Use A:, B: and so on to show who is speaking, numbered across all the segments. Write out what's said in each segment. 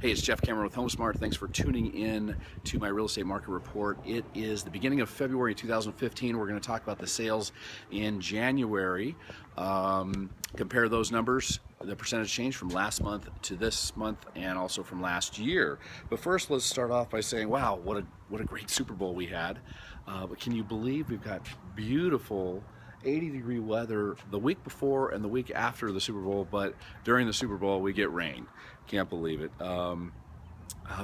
A: Hey, it's Jeff Cameron with HomeSmart. Thanks for tuning in to my real estate market report. It is the beginning of February 2015. We're going to talk about the sales in January. Compare those numbers, the percentage change from last month to this month, and also from last year. But first, let's start off by saying, wow, what a great Super Bowl we had. But can you believe we've got beautiful 80-degree weather the week before and the week after the Super Bowl, but during the Super Bowl we get rain. Can't believe it.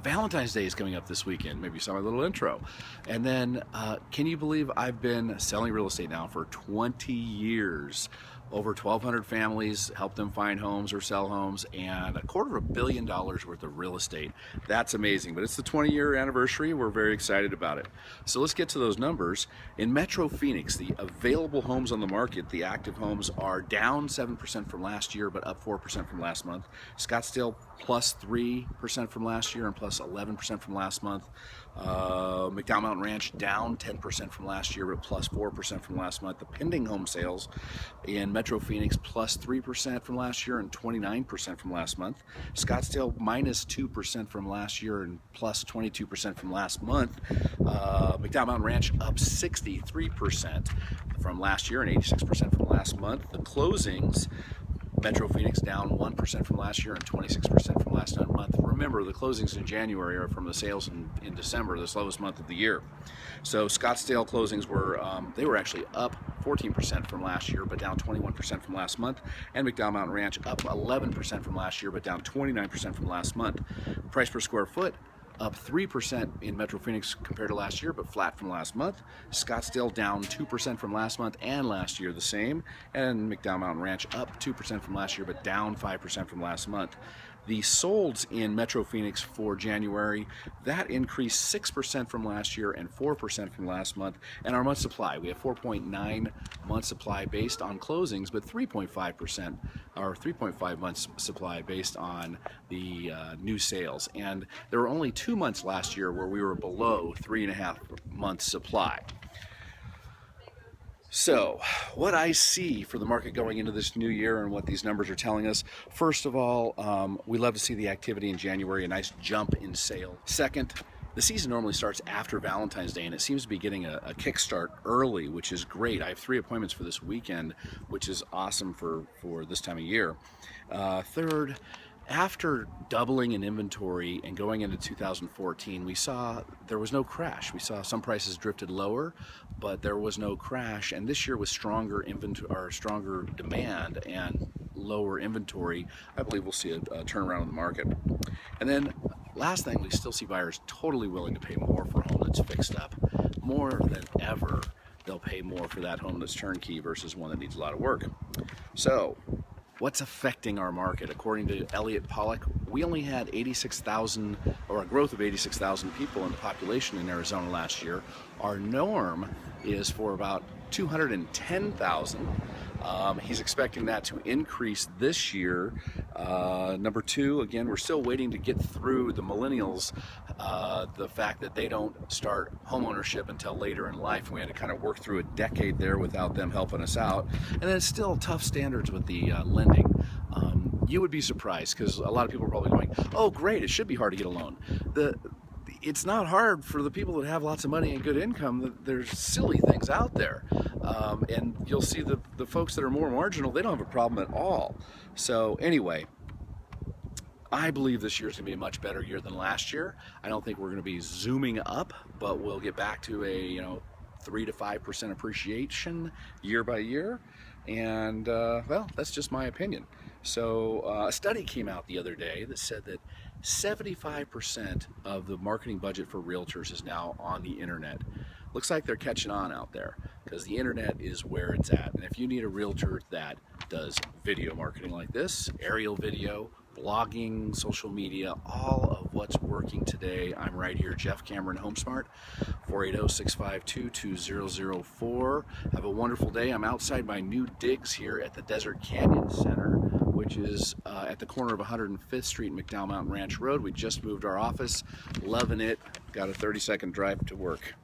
A: Valentine's Day is coming up this weekend. Maybe you saw my little intro. And then can you believe I've been selling real estate now for 20 years? Over 1,200 families, helped them find homes or sell homes, and $250 million worth of real estate. That's amazing, but it's the 20-year anniversary. We're very excited about it. So let's get to those numbers. In Metro Phoenix, the available homes on the market, the active homes, are down 7% from last year, but up 4% from last month. Scottsdale plus 3% from last year and plus 11% from last month. McDowell Mountain Ranch down 10% from last year, but plus 4% from last month. The pending home sales in Metro Phoenix plus 3% from last year and 29% from last month. Scottsdale minus 2% from last year and plus 22% from last month. McDowell Mountain Ranch up 63% from last year and 86% from last month. The closings, Metro Phoenix down 1% from last year and 26% from last month. Remember, the closings in January are from the sales in December, the slowest month of the year. So Scottsdale closings were, they were actually up 14% from last year, but down 21% from last month. And McDowell Mountain Ranch up 11% from last year, but down 29% from last month. Price per square foot, up 3% in Metro Phoenix compared to last year, but flat from last month. Scottsdale down 2% from last month and last year the same. And McDowell Mountain Ranch up 2% from last year, but down 5% from last month. The solds in Metro Phoenix for January, that increased 6% from last year and 4% from last month. And our month supply, we have 4.9 month supply based on closings, but 3.5% or 3.5 months supply based on the new sales. And there were only 2 months last year where we were below 3.5 months supply. So, what I see for the market going into this new year and what these numbers are telling us, first of all, we love to see the activity in January, a nice jump in sale. Second, the season normally starts after Valentine's Day, and it seems to be getting a kickstart early, which is great. I have 3 appointments for this weekend, which is awesome for this time of year. Third, after doubling in inventory and going into 2014, we saw there was no crash. We saw some prices drifted lower, but there was no crash. And this year with stronger inventory or stronger demand and lower inventory, I believe we'll see a turnaround in the market. And then last thing, we still see buyers totally willing to pay more for a home that's fixed up. More than ever, they'll pay more for that home that's turnkey versus one that needs a lot of work. So, what's affecting our market? According to Elliott Pollock, we only had 86,000 or a growth of 86,000 people in the population in Arizona last year. Our norm is for about 210,000. He's expecting that to increase this year. Number two, again, we're still waiting to get through the millennials, the fact that they don't start homeownership until later in life. We had to kind of work through a decade there without them helping us out. And then it's still tough standards with the lending. You would be surprised because a lot of people are probably going, oh great, it should be hard to get a loan. It's not hard for the people that have lots of money and good income. There's silly things out there. And you'll see the folks that are more marginal, they don't have a problem at all. So anyway, I believe this year's going to be a much better year than last year. I don't think we're going to be zooming up, but we'll get back to a 3 to 5% appreciation year by year. And well, that's just my opinion. So a study came out the other day that said that 75% of the marketing budget for realtors is now on the internet. Looks like they're catching on out there because the internet is where it's at. And if you need a realtor that does video marketing like this, aerial video, blogging, social media, all of what's working today, I'm right here, Jeff Cameron, HomeSmart, 480-652-2004. Have a wonderful day. I'm outside my new digs here at the Desert Canyon Center, which is at the corner of 105th Street and McDowell Mountain Ranch Road. We just moved our office. Loving it. Got a 30-second drive to work.